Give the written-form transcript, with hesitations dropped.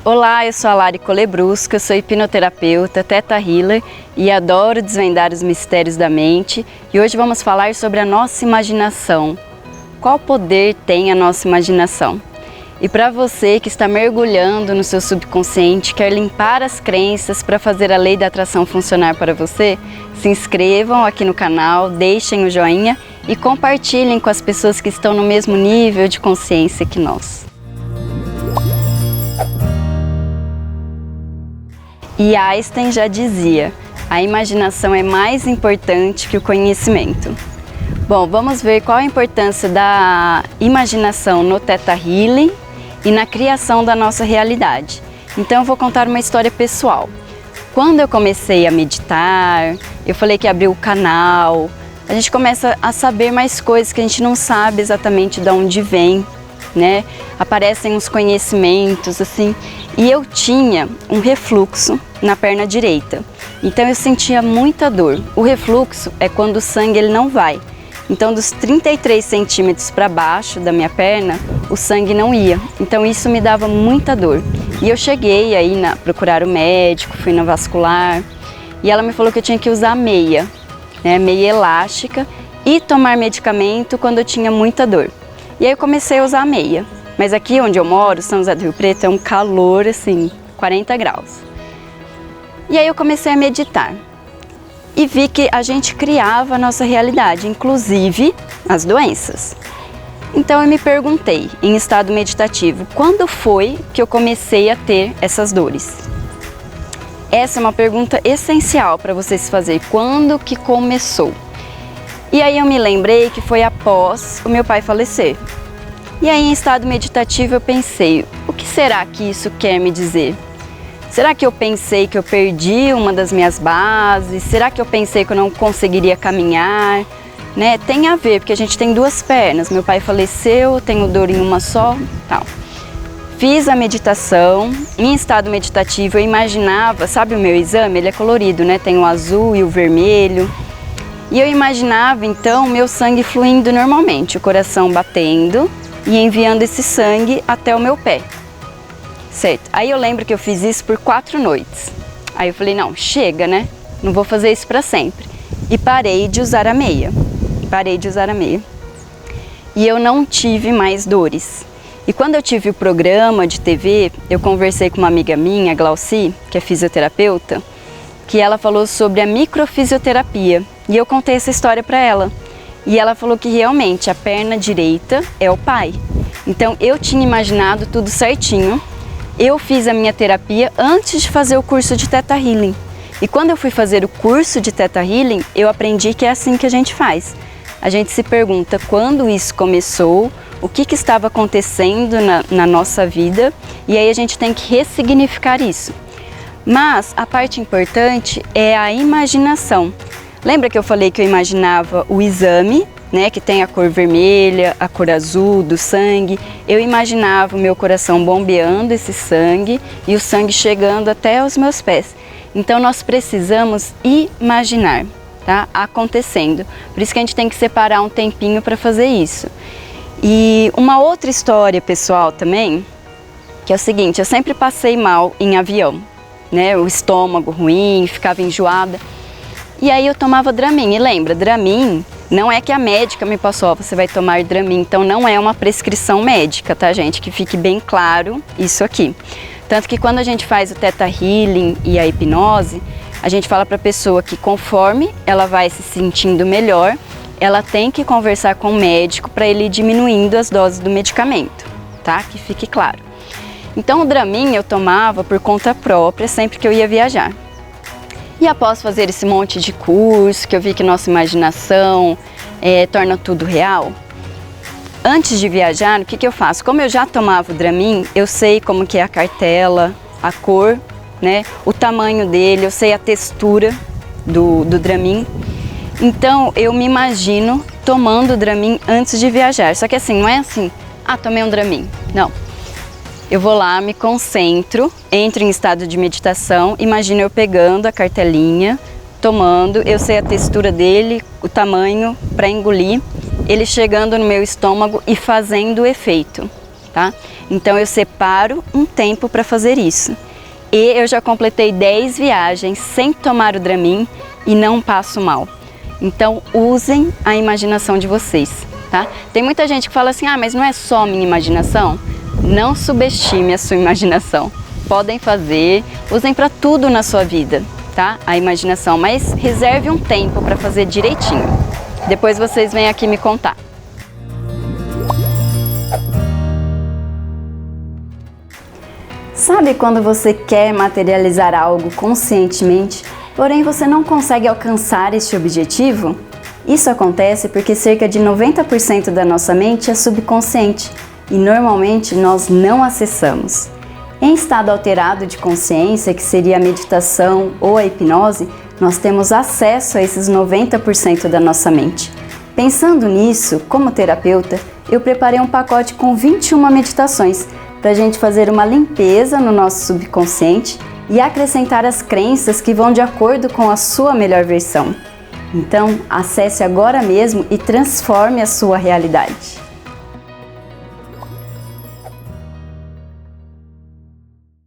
Olá, eu sou a Lari Colebrusca, sou hipnoterapeuta, Theta Healer e adoro desvendar os mistérios da mente. E hoje vamos falar sobre a nossa imaginação. Qual poder tem a nossa imaginação? E para você que está mergulhando no seu subconsciente, quer limpar as crenças para fazer a lei da atração funcionar para você, se inscrevam aqui no canal, deixem o joinha e compartilhem com as pessoas que estão no mesmo nível de consciência que nós. E Einstein já dizia, a imaginação é mais importante que o conhecimento. Bom, vamos ver qual a importância da imaginação no Theta Healing e na criação da nossa realidade. Então eu vou contar uma história pessoal. Quando eu comecei a meditar, eu falei que abri o canal, a gente começa a saber mais coisas que a gente não sabe exatamente de onde vem, né? Aparecem uns conhecimentos assim, e eu tinha um refluxo na perna direita, então eu sentia muita dor. O refluxo é quando o sangue ele não vai, então dos 33 centímetros para baixo da minha perna, o sangue não ia, então isso me dava muita dor. E eu cheguei aí procurar o médico, fui na vascular, e ela me falou que eu tinha que usar meia, né, meia elástica, e tomar medicamento quando eu tinha muita dor. E aí eu comecei a usar a meia. Mas aqui onde eu moro, São José do Rio Preto, é um calor assim, 40 graus. E aí eu comecei a meditar. E vi que a gente criava a nossa realidade, inclusive as doenças. Então eu me perguntei, em estado meditativo, quando foi que eu comecei a ter essas dores? Essa é uma pergunta essencial para você se fazer. Quando que começou? E aí eu me lembrei que foi após o meu pai falecer. E aí em estado meditativo eu pensei, o que será que isso quer me dizer? Será que eu pensei que eu perdi uma das minhas bases? Será que eu pensei que eu não conseguiria caminhar? Né? Tem a ver, porque a gente tem duas pernas, meu pai faleceu, tenho dor em uma só, tal. Fiz a meditação, em estado meditativo eu imaginava, sabe o meu exame? Ele é colorido, né? Tem o azul e o vermelho. E eu imaginava então o meu sangue fluindo normalmente, o coração batendo e enviando esse sangue até o meu pé, certo? Aí eu lembro que eu fiz isso por 4 noites. Aí eu falei, não, chega, né? Não vou fazer isso para sempre. E parei de usar a meia. E eu não tive mais dores. E quando eu tive o programa de TV, eu conversei com uma amiga minha, Glauci, que é fisioterapeuta, que ela falou sobre a microfisioterapia. E eu contei essa história para ela. E ela falou que realmente a perna direita é o pai. Então eu tinha imaginado tudo certinho. Eu fiz a minha terapia antes de fazer o curso de Theta Healing. E quando eu fui fazer o curso de Theta Healing, eu aprendi que é assim que a gente faz. A gente se pergunta quando isso começou, o que estava acontecendo na nossa vida, e aí a gente tem que ressignificar isso. Mas a parte importante é a imaginação. Lembra que eu falei que eu imaginava o exame, né, que tem a cor vermelha, a cor azul do sangue? Eu imaginava o meu coração bombeando esse sangue e o sangue chegando até os meus pés. Então nós precisamos imaginar, tá? Acontecendo. Por isso que a gente tem que separar um tempinho para fazer isso. E uma outra história pessoal também, que é o seguinte, eu sempre passei mal em avião, né? O estômago ruim, ficava enjoada. E aí eu tomava Dramin, e lembra, Dramin não é que a médica me passou, você vai tomar Dramin, então não é uma prescrição médica, tá gente? Que fique bem claro isso aqui. Tanto que quando a gente faz o Theta Healing e a hipnose, a gente fala para a pessoa que conforme ela vai se sentindo melhor, ela tem que conversar com o médico para ele ir diminuindo as doses do medicamento, tá? Que fique claro. Então o Dramin eu tomava por conta própria sempre que eu ia viajar. E após fazer esse monte de curso, que eu vi que nossa imaginação torna tudo real, antes de viajar, o que eu faço? Como eu já tomava o Dramin, eu sei como que é a cartela, a cor, né, o tamanho dele, eu sei a textura do Dramin. Então eu me imagino tomando o Dramin antes de viajar. Só que assim, não é assim, tomei um Dramin. Não. Eu vou lá, me concentro, entro em estado de meditação, imagino eu pegando a cartelinha, tomando, eu sei a textura dele, o tamanho para engolir, ele chegando no meu estômago e fazendo o efeito, tá? Então eu separo um tempo para fazer isso. E eu já completei 10 viagens sem tomar o Dramin e não passo mal. Então usem a imaginação de vocês, tá? Tem muita gente que fala assim, mas não é só minha imaginação? Não subestime a sua imaginação. Podem fazer, usem para tudo na sua vida, tá? A imaginação, mas reserve um tempo para fazer direitinho. Depois vocês vêm aqui me contar. Sabe quando você quer materializar algo conscientemente, porém você não consegue alcançar este objetivo? Isso acontece porque cerca de 90% da nossa mente é subconsciente e normalmente nós não acessamos. Em estado alterado de consciência, que seria a meditação ou a hipnose, nós temos acesso a esses 90% da nossa mente. Pensando nisso, como terapeuta, eu preparei um pacote com 21 meditações para a gente fazer uma limpeza no nosso subconsciente e acrescentar as crenças que vão de acordo com a sua melhor versão. Então, acesse agora mesmo e transforme a sua realidade.